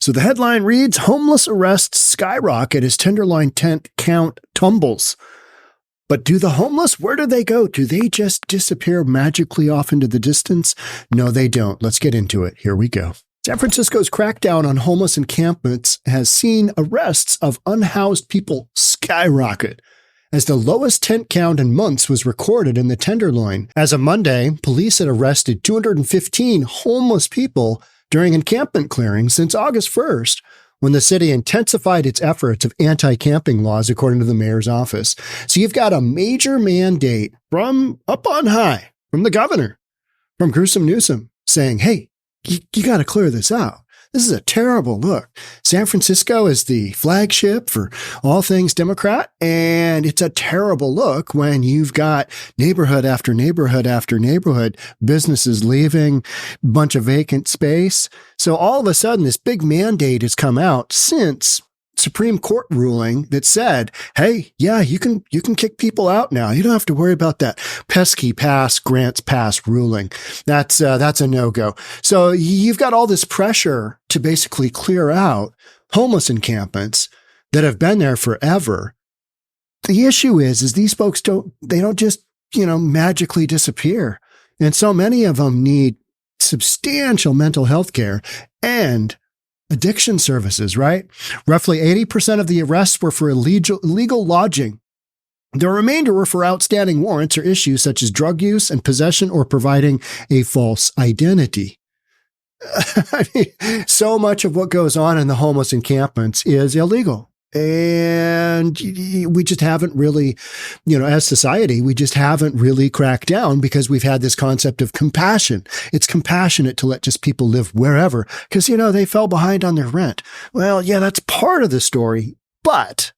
So the headline reads, homeless arrests skyrocket as Tenderloin tent count tumbles. But do the homeless, where do they go? Do they just disappear magically off into the distance? No, they don't. Let's get into it. Here we go. San Francisco's crackdown on homeless encampments has seen arrests of unhoused people skyrocket, as the lowest tent count in months was recorded in the Tenderloin. As of Monday, police had arrested 215 homeless people during encampment clearings since August 1st, when the city intensified its efforts of anti-camping laws, according to the mayor's office. So you've got a major mandate from up on high, from the governor, from Newsom, saying, hey, you got to clear this out. This is a terrible look. San Francisco is the flagship for all things Democrat, and it's a terrible look when you've got neighborhood after neighborhood after neighborhood, businesses leaving, bunch of vacant space. So all of a sudden, this big mandate has come out since Supreme Court ruling that said, hey, yeah, you can kick people out now. You don't have to worry about that pesky grants pass ruling. That's a no-go. So you've got all this pressure to basically clear out homeless encampments that have been there forever. The issue is these folks don't just, magically disappear. And so many of them need substantial mental health care and addiction services, right? Roughly 80% of the arrests were for illegal lodging. The remainder were for outstanding warrants or issues such as drug use and possession or providing a false identity. I mean, so much of what goes on in the homeless encampments is illegal. And we just haven't really, as society, we just haven't really cracked down because we've had this concept of compassion. It's compassionate to let just people live wherever because, they fell behind on their rent. Well, yeah, that's part of the story, but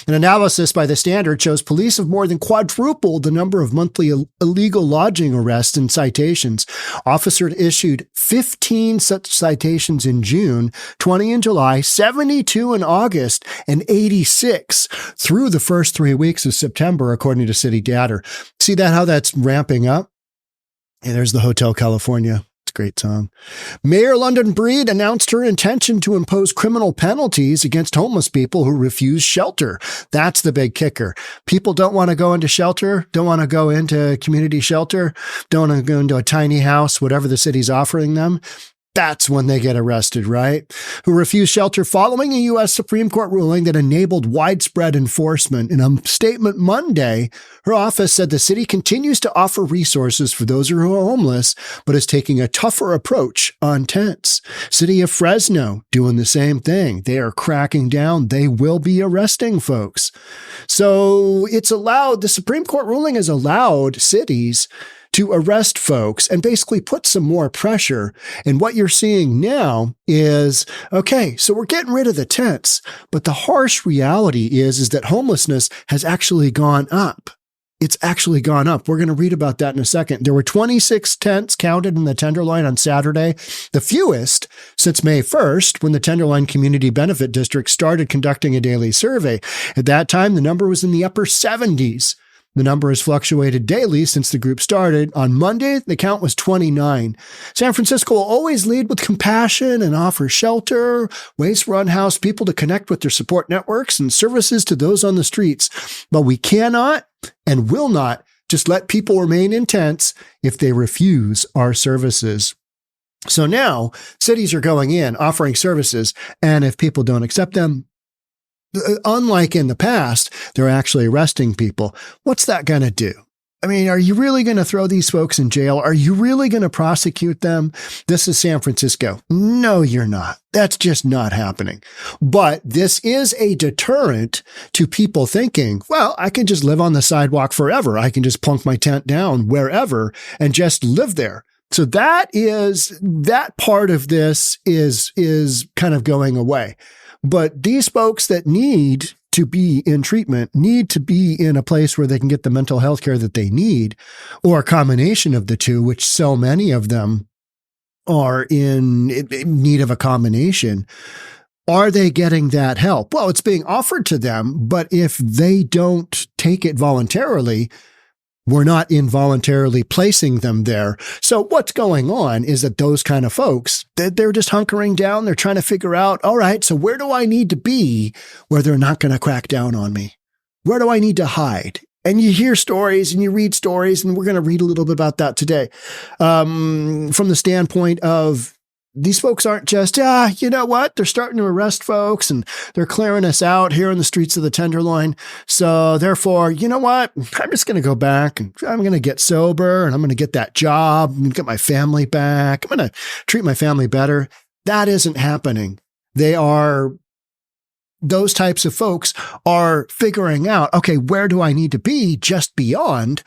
an analysis by The Standard shows police have more than quadrupled the number of monthly illegal lodging arrests and citations. Officers issued 15 such citations in June, 20 in July, 72 in August, and 86 through the first 3 weeks of September, according to city data. See how that's ramping up? And there's the Hotel California. Great song. Mayor London Breed announced her intention to impose criminal penalties against homeless people who refuse shelter. That's the big kicker. People don't want to go into shelter, don't want to go into community shelter, don't want to go into a tiny house, whatever the city's offering them. That's when they get arrested, right? Who refuse shelter following a U.S. Supreme Court ruling that enabled widespread enforcement. In a statement Monday, her office said the city continues to offer resources for those who are homeless, but is taking a tougher approach on tents. City of Fresno doing the same thing. They are cracking down. They will be arresting folks. So the Supreme Court ruling has allowed cities to arrest folks and basically put some more pressure. And what you're seeing now is, okay, so we're getting rid of the tents, but the harsh reality is that homelessness has actually gone up. It's actually gone up. We're going to read about that in a second. There were 26 tents counted in the Tenderloin on Saturday, the fewest since May 1st, when the Tenderloin Community Benefit District started conducting a daily survey. At that time, the number was in the upper 70s. The number has fluctuated daily since the group started. On Monday, the count was 29. San Francisco will always lead with compassion and offer shelter, ways for unhoused people to connect with their support networks, and services to those on the streets. But we cannot and will not just let people remain in tents if they refuse our services. So now cities are going in, offering services, and if people don't accept them, unlike in the past, they're actually arresting people. What's that going to do? I mean, are you really going to throw these folks in jail? Are you really going to prosecute them? This is San Francisco. No, you're not. That's just not happening. But this is a deterrent to people thinking, well, I can just live on the sidewalk forever. I can just plunk my tent down wherever and just live there. So that part of this is kind of going away. But these folks that need to be in treatment need to be in a place where they can get the mental health care that they need, or a combination of the two, which so many of them are in need of a combination. Are they getting that help? Well, it's being offered to them, but if they don't take it voluntarily, We're not involuntarily placing them there. So what's going on is that those kind of folks, they're just hunkering down. They're trying to figure out, all right, so where do I need to be where they're not going to crack down on me? Where do I need to hide? And you hear stories and you read stories, and we're going to read a little bit about that today. From the standpoint of these folks aren't just, you know what? They're starting to arrest folks and they're clearing us out here in the streets of the Tenderloin. So therefore, you know what? I'm just going to go back and I'm going to get sober and I'm going to get that job and get my family back. I'm going to treat my family better. That isn't happening. Those types of folks are figuring out, okay, where do I need to be just beyond?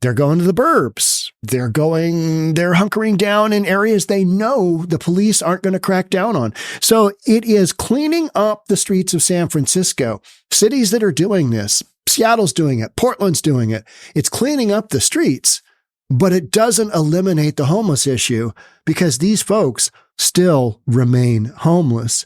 They're going to the burbs. They're hunkering down in areas they know the police aren't going to crack down on. So it is cleaning up the streets of San Francisco. Cities that are doing this, Seattle's doing it, Portland's doing it. It's cleaning up the streets, but it doesn't eliminate the homeless issue because these folks still remain homeless.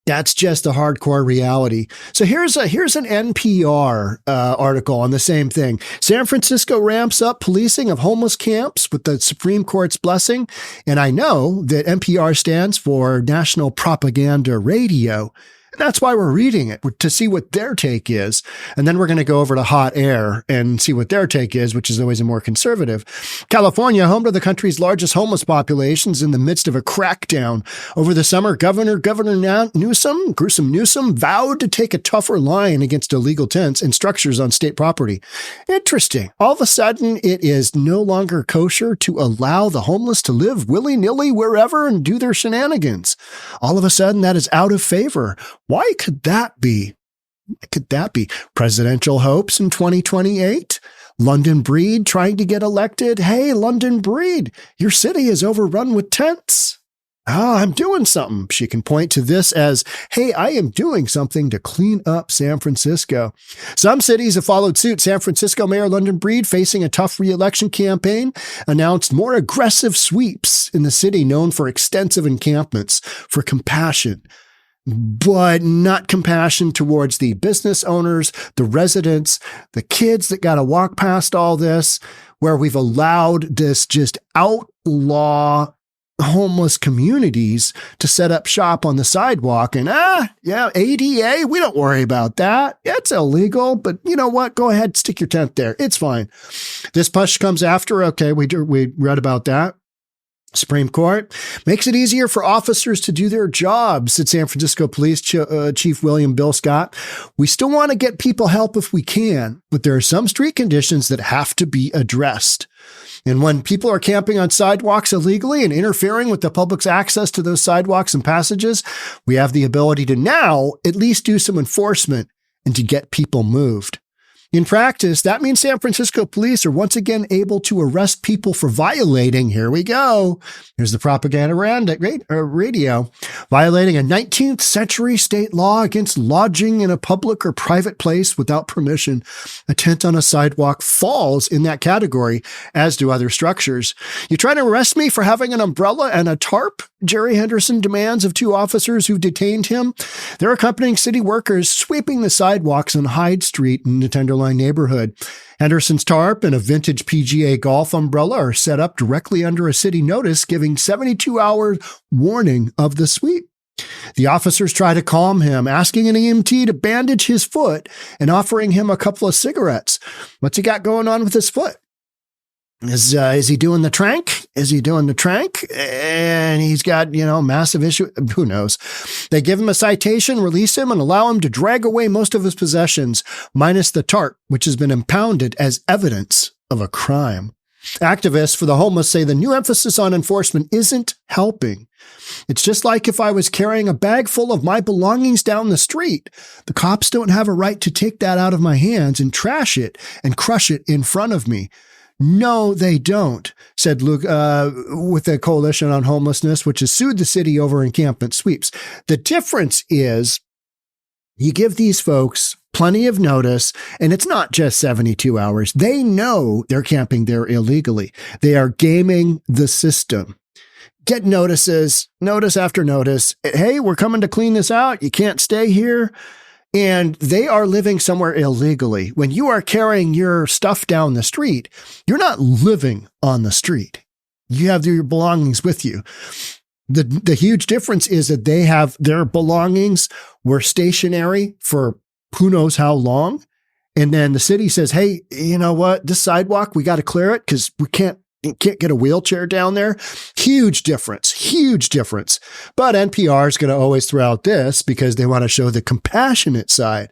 That's just a hardcore reality. So here's an NPR article on the same thing. San Francisco ramps up policing of homeless camps with the Supreme Court's blessing. And I know that NPR stands for National Propaganda Radio. And that's why we're reading it, to see what their take is. And then we're going to go over to Hot Air and see what their take is, which is always a more conservative. California, home to the country's largest homeless population, is in the midst of a crackdown. Over the summer, Governor Newsom vowed to take a tougher line against illegal tents and structures on state property. Interesting. All of a sudden, it is no longer kosher to allow the homeless to live willy-nilly wherever and do their shenanigans. All of a sudden, that is out of favor. Why could that be? What could that be? Presidential hopes in 2028? London Breed trying to get elected? Hey, London Breed, your city is overrun with tents. I'm doing something. She can point to this as, hey, I am doing something to clean up San Francisco. Some cities have followed suit. San Francisco Mayor London Breed, facing a tough re-election campaign, announced more aggressive sweeps in the city known for extensive encampments for compassion. But not compassion towards the business owners, the residents, the kids that got to walk past all this, where we've allowed this just outlaw homeless communities to set up shop on the sidewalk. And ADA, we don't worry about that. It's illegal, but you know what? Go ahead, stick your tent there. It's fine. This push comes after, okay, we read about that. Supreme Court makes it easier for officers to do their jobs, said San Francisco Police Chief William Bill Scott. We still want to get people help if we can, but there are some street conditions that have to be addressed. And when people are camping on sidewalks illegally and interfering with the public's access to those sidewalks and passages, we have the ability to now at least do some enforcement and to get people moved. In practice, that means San Francisco police are once again able to arrest people for violating, here we go, here's the propaganda radio, violating a 19th century state law against lodging in a public or private place without permission. A tent on a sidewalk falls in that category, as do other structures. You trying to arrest me for having an umbrella and a tarp? Jerry Henderson demands of two officers who detained him. They're accompanying city workers sweeping the sidewalks on Hyde Street in the Tenderloin neighborhood. Henderson's tarp and a vintage PGA golf umbrella are set up directly under a city notice giving 72-hour warning of the sweep. The officers try to calm him, asking an EMT to bandage his foot and offering him a couple of cigarettes. What's he got going on with his foot? Is he doing the trank? Is he doing the trank? And he's got, massive issue. Who knows? They give him a citation, release him, and allow him to drag away most of his possessions, minus the tarp, which has been impounded as evidence of a crime. Activists for the homeless say the new emphasis on enforcement isn't helping. It's just like if I was carrying a bag full of my belongings down the street. The cops don't have a right to take that out of my hands and trash it and crush it in front of me. No, they don't, said Luke, with the Coalition on Homelessness, which has sued the city over encampment sweeps. The difference is you give these folks plenty of notice, and it's not just 72 hours. They know they're camping there illegally. They are gaming the system. Get notices, notice after notice. Hey, we're coming to clean this out. You can't stay here. and they are living somewhere illegally. When you are carrying your stuff down the street, you're not living on the street. You have your belongings with you. The huge difference is that they have their belongings were stationary for who knows how long. And then the city says, hey, you know what? This sidewalk, we got to clear it because we can't get a wheelchair down there. Huge difference. But NPR is going to always throw out this because they want to show the compassionate side.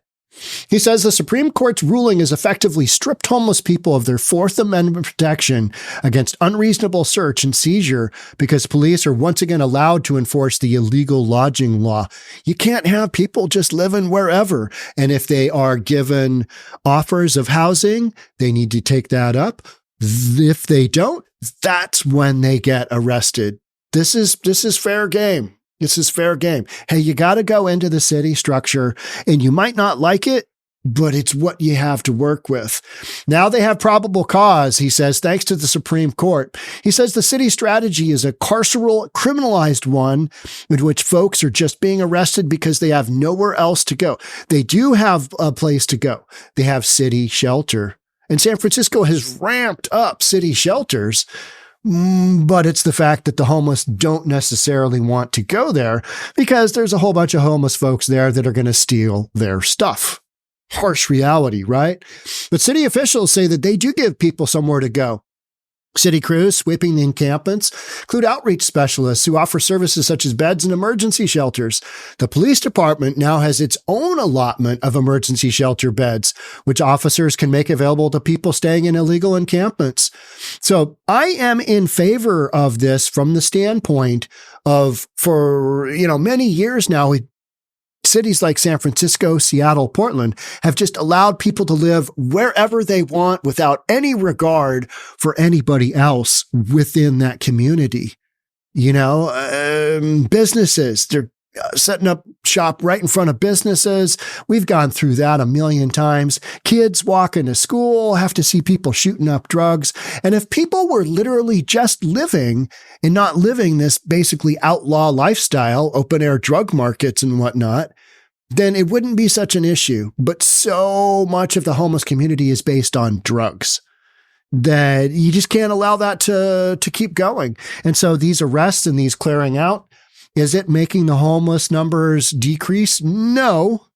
He says the Supreme Court's ruling has effectively stripped homeless people of their Fourth Amendment protection against unreasonable search and seizure because police are once again allowed to enforce the illegal lodging law. You can't have people just living wherever. And if they are given offers of housing, they need to take that up. If they don't, that's when they get arrested. This is fair game. This is fair game. Hey, you got to go into the city structure and you might not like it, but it's what you have to work with. Now they have probable cause, he says, thanks to the Supreme Court. He says the city strategy is a carceral, criminalized one in which folks are just being arrested because they have nowhere else to go. They do have a place to go. They have city shelter. And San Francisco has ramped up city shelters. But it's the fact that the homeless don't necessarily want to go there because there's a whole bunch of homeless folks there that are going to steal their stuff. Harsh reality, right? But city officials say that they do give people somewhere to go. City crews sweeping the encampments include outreach specialists who offer services such as beds and emergency shelters. The police department now has its own allotment of emergency shelter beds, which officers can make available to people staying in illegal encampments. So I am in favor of this from the standpoint of, for, many years now, cities like San Francisco, Seattle, Portland have just allowed people to live wherever they want without any regard for anybody else within that community. Businesses, they're setting up shop right in front of businesses. We've gone through that a million times. Kids walking to school, have to see people shooting up drugs. And if people were literally just living and not living this basically outlaw lifestyle, open air drug markets and whatnot, then it wouldn't be such an issue. But so much of the homeless community is based on drugs that you just can't allow that to keep going. And so these arrests and these clearing out, is it making the homeless numbers decrease? No,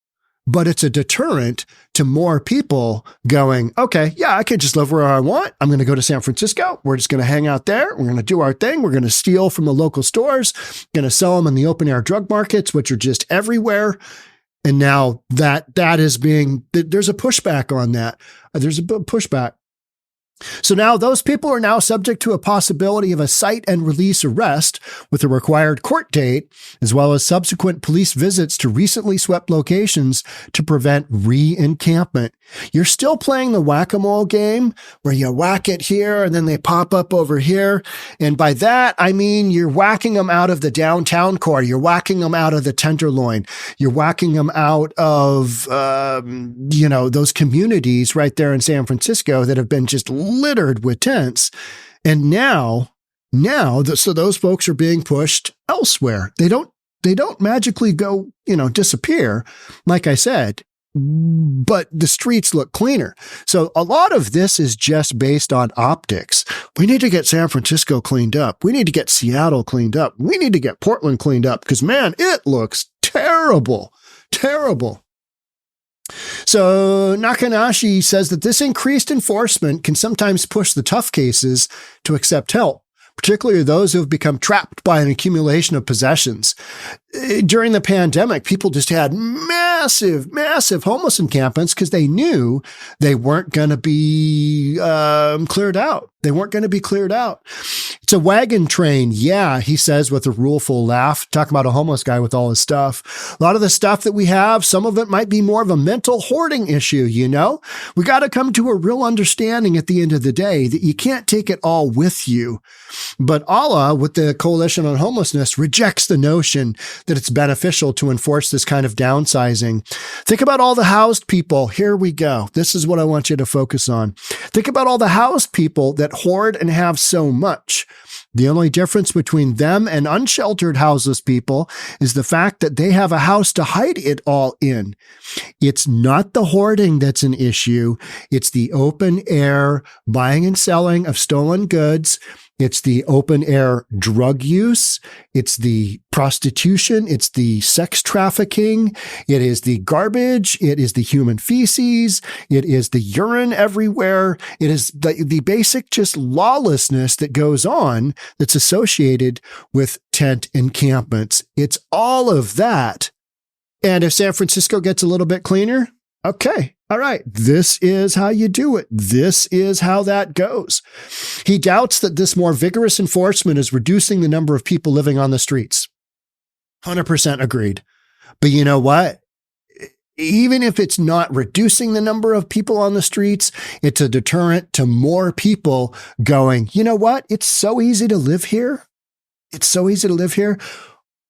but it's a deterrent to more people going, okay, yeah, I could just live where I want. I'm going to go to San Francisco. We're just going to hang out there. We're going to do our thing. We're going to steal from the local stores, going to sell them in the open air drug markets, which are just everywhere. And now that is there's a pushback on that. There's a pushback. So now those people are now subject to a possibility of a cite and release arrest with a required court date, as well as subsequent police visits to recently swept locations to prevent re-encampment. You're still playing the whack-a-mole game where you whack it here and then they pop up over here. And by that, I mean you're whacking them out of the downtown core. You're whacking them out of the Tenderloin. You're whacking them out of, those communities right there in San Francisco that have been just littered with tents. And so those folks are being pushed elsewhere. They don't magically go, disappear, like I said, but the streets look cleaner. So a lot of this is just based on optics. We need to get San Francisco cleaned up. We need to get Seattle cleaned up. We need to get Portland cleaned up because, man, it looks terrible, terrible. So Nakanashi says that this increased enforcement can sometimes push the tough cases to accept help, particularly those who have become trapped by an accumulation of possessions. During the pandemic, people just had massive homeless encampments because they knew they weren't going to be cleared out. They weren't going to be cleared out. It's a wagon train. Yeah, he says with a rueful laugh, talking about a homeless guy with all his stuff. A lot of the stuff that we have, some of it might be more of a mental hoarding issue, We got to come to a real understanding at the end of the day that you can't take it all with you. But Allah, with the Coalition on Homelessness, rejects the notion that it's beneficial to enforce this kind of downsizing housing. Think about all the housed people. Here we go. This is what I want you to focus on. Think about all the housed people that hoard and have so much. The only difference between them and unsheltered houseless people is the fact that they have a house to hide it all in. It's not the hoarding that's an issue. It's the open air buying and selling of stolen goods. It's the open air drug use. It's the prostitution. It's the sex trafficking. It is the garbage. It is the human feces. It is the urine everywhere. It is the basic just lawlessness that goes on that's associated with tent encampments. It's all of that. And if San Francisco gets a little bit cleaner, okay. All right, this is how you do it. This is how that goes. He doubts that this more vigorous enforcement is reducing the number of people living on the streets. 100% agreed. But you know what? Even if it's not reducing the number of people on the streets, it's a deterrent to more people going, you know what? It's so easy to live here. It's so easy to live here.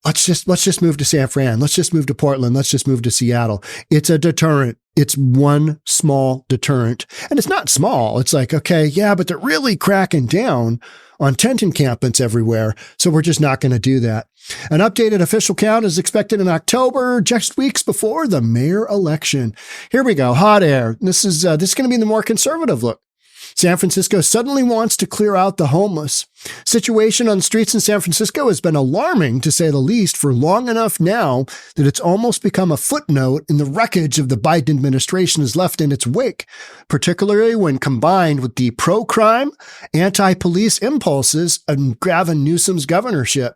Let's just move to San Fran. Let's just move to Portland. Let's just move to Seattle. It's a deterrent. It's one small deterrent. And it's not small. It's like, okay, yeah, but they're really cracking down on tent encampments everywhere. So we're just not going to do that. An updated official count is expected in October, just weeks before the mayor election. Here we go. Hot air. This is going to be the more conservative look. San Francisco suddenly wants to clear out the homeless. Situation on the streets in San Francisco has been alarming, to say the least, for long enough now that it's almost become a footnote in the wreckage of the Biden administration has left in its wake, particularly when combined with the pro-crime, anti-police impulses of Gavin Newsom's governorship.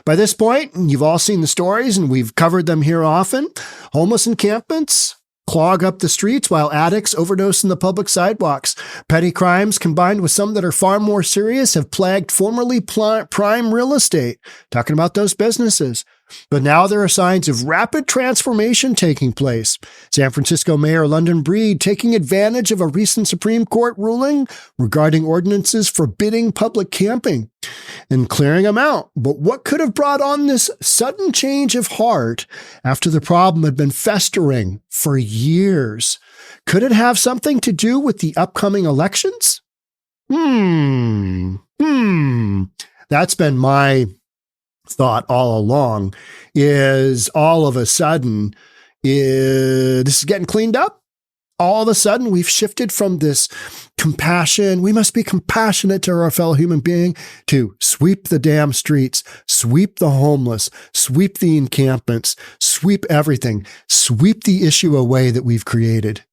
By this point, you've all seen the stories, and we've covered them here often. Homeless encampments clog up the streets while addicts overdose in the public sidewalks. Petty crimes combined with some that are far more serious have plagued formerly prime real estate. Talking about those businesses. But now there are signs of rapid transformation taking place. San Francisco Mayor London Breed taking advantage of a recent Supreme Court ruling regarding ordinances forbidding public camping and clearing them out. But what could have brought on this sudden change of heart after the problem had been festering for years? Could it have something to do with the upcoming elections? That's been my thought all along, is all of a sudden, this is getting cleaned up. All of a sudden, we've shifted from this compassion, we must be compassionate to our fellow human being, to sweep the damn streets, sweep the homeless, sweep the encampments, sweep everything, sweep the issue away that we've created.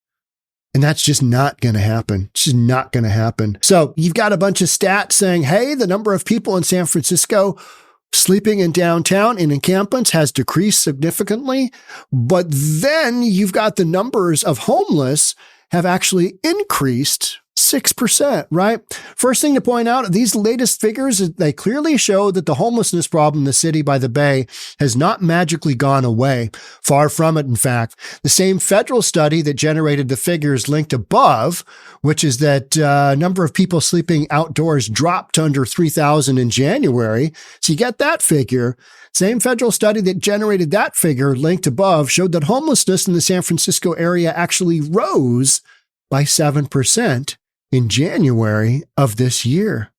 And that's just not going to happen. It's just not going to happen. So you've got a bunch of stats saying, hey, the number of people in San Francisco sleeping in downtown in encampments has decreased significantly. But then you've got the numbers of homeless have actually increased 6%, right? First thing to point out, these latest figures, they clearly show that the homelessness problem in the city by the Bay has not magically gone away. Far from it, in fact. The same federal study that generated the figures linked above, which is that number of people sleeping outdoors dropped to under 3,000 in January. So you get that figure. Same federal study that generated that figure linked above showed that homelessness in the San Francisco area actually rose by 7% in January of this year.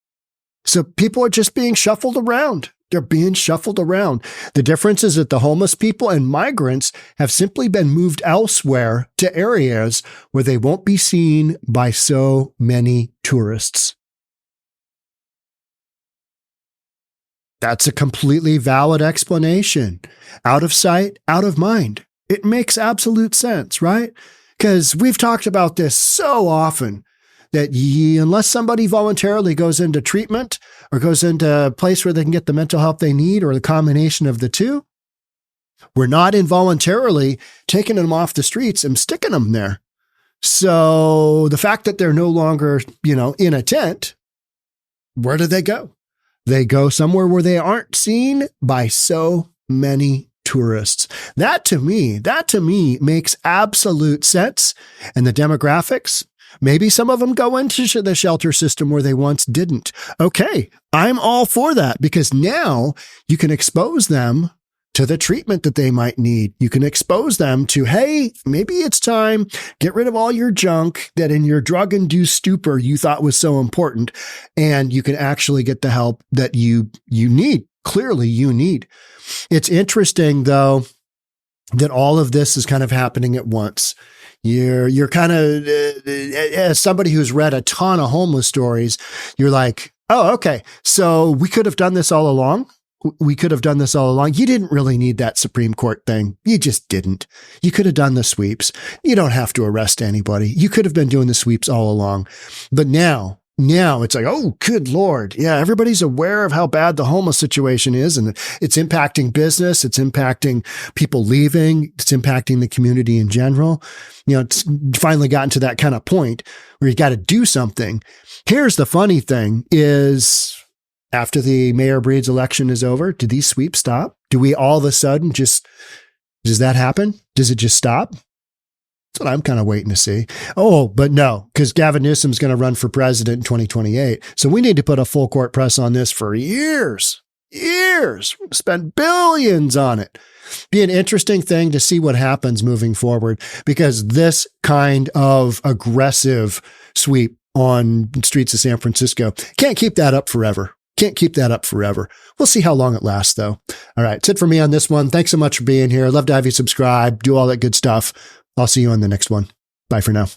So people are just being shuffled around. They're being shuffled around. The difference is that the homeless people and migrants have simply been moved elsewhere to areas where they won't be seen by so many tourists. That's a completely valid explanation. Out of sight, out of mind. It makes absolute sense, right? Because we've talked about this so often that unless somebody voluntarily goes into treatment or goes into a place where they can get the mental help they need or the combination of the two, we're not involuntarily taking them off the streets and sticking them there. So the fact that they're no longer, in a tent, where do they go? They go somewhere where they aren't seen by so many tourists. That to me makes absolute sense. And the demographics, maybe some of them go into the shelter system where they once didn't. Okay, I'm all for that because now you can expose them to the treatment that they might need. You can expose them to, hey, maybe it's time, get rid of all your junk that in your drug-induced stupor you thought was so important, and you can actually get the help that you need. Clearly you need. It's interesting, though, that all of this is kind of happening at once. You're kind of, as somebody who's read a ton of homeless stories, you're like, oh, okay, so we could have done this all along. We could have done this all along. You didn't really need that Supreme Court thing. You just didn't. You could have done the sweeps. You don't have to arrest anybody. You could have been doing the sweeps all along. But now it's like, oh, good Lord. Yeah, everybody's aware of how bad the homeless situation is, and it's impacting business. It's impacting people leaving. It's impacting the community in general. It's finally gotten to that kind of point where you got to do something. Here's the funny thing is, after the Mayor Breed's election is over, do these sweeps stop? Do we all of a sudden does that happen? Does it just stop? That's what I'm kind of waiting to see. Oh, but no, because Gavin Newsom's going to run for president in 2028. So we need to put a full court press on this for years. Spend billions on it. Be an interesting thing to see what happens moving forward, because this kind of aggressive sweep on streets of San Francisco can't keep that up forever. We'll see how long it lasts, though. All right. That's it for me on this one. Thanks so much for being here. I'd love to have you subscribe, do all that good stuff. I'll see you on the next one. Bye for now.